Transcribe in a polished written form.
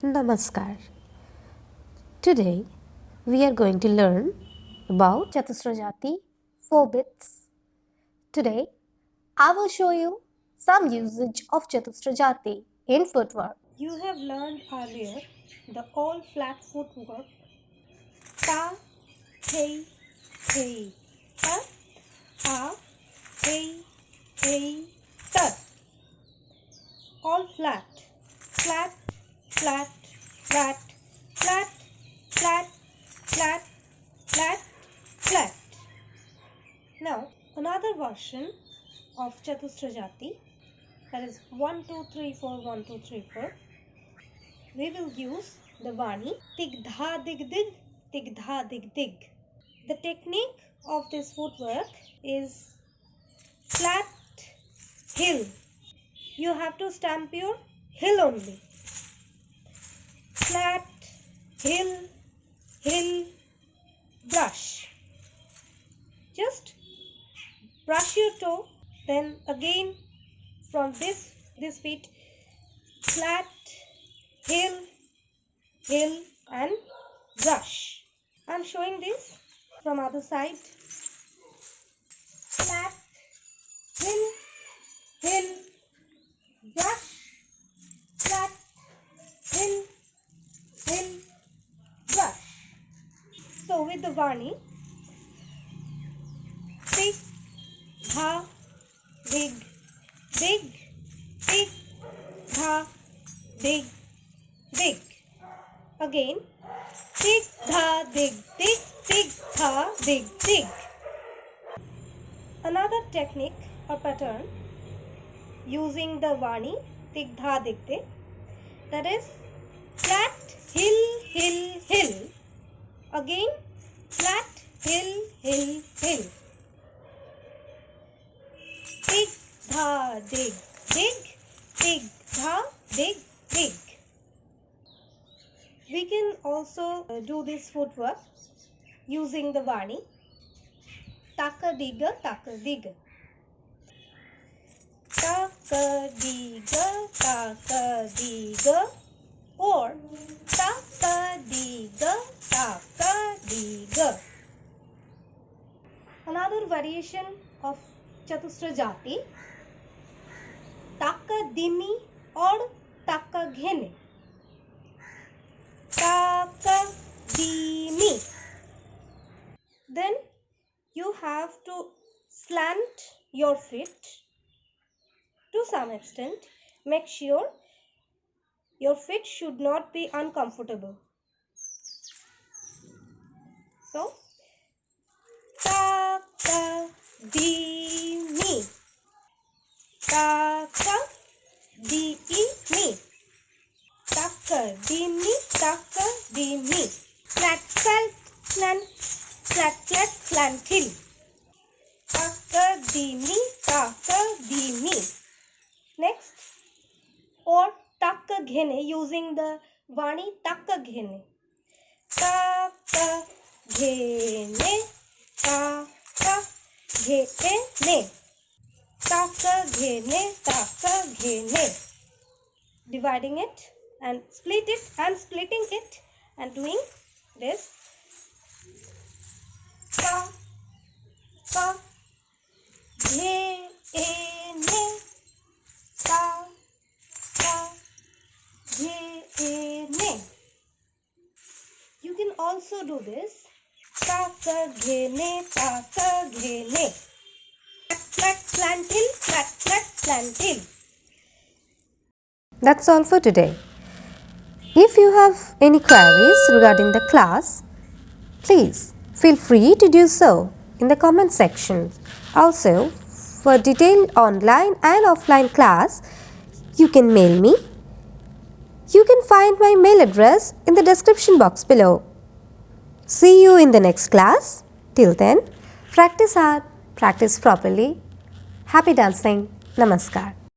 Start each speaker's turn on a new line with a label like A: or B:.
A: Namaskar. Today we are going to learn about Chatusra Jati 4 bits. Today I will show you some usage of Chatusra Jati in footwork.
B: You have learned earlier the all flat footwork ta, hey, hey, ta, a, hey, hey, ta. All flat, flat, flat, flat, flat, flat, flat, flat, flat. Now another version of Chatusra Jati, that is 1 2 3 4 1 2 3 4. We will use the Vani tig dha dig dig, tig dha dig dig. The technique of this footwork is flat heel. You have to stamp your heel only. Flat heel, heel, brush. Just brush your toe, then again from this feet, flat heel, heel and brush. I am showing this from other side. Flat heel, heel, brush, flat heel, heel, brush. So with the Vani, tig, dha, dig, dig, tig, dha, dig, dig. Again, tig, dha, dig, dig, tig, dha, dig, dig. Another technique or pattern using the Vani, tig, dha, dig, dig, that is flat, heel, heel, heel. Again, flat, heel, heel, heel. Tig, dha, dig, dig, tig, dha, dig, dig. We can also do this footwork using the Vani. Taka diga, taka diga. Taka diga, or taka diga. Another variation of Chatusra Jati, taka dimi or taka ghene. Taka dimi. Then you have to slant your feet to some extent. Make sure your feet should not be uncomfortable. So, taka dimi, taka dimi, taka dimi, taka dimi. Flat, flat, slant, flat, flat, slant heel. Taka dimi, taka dimi. Next, or taka ghene using the Vani taka ghene. Taka ghene, taka ghene, taka ghene, taka ghene. Dividing it and split it and splitting it and doing this. Ka, ka, ghene, ka, ka, ghene. You can also do this. Taka ghene, taka ghene. Flat, slant heel, flat, flat, slant heel.
A: That's all for today. If you have any queries regarding the class, please feel free to do so in the comment section. Also, for detailed online and offline class, you can mail me. You can find my mail address in the description box below. See you in the next class. Till then, practice hard, practice properly. Happy dancing. Namaskar.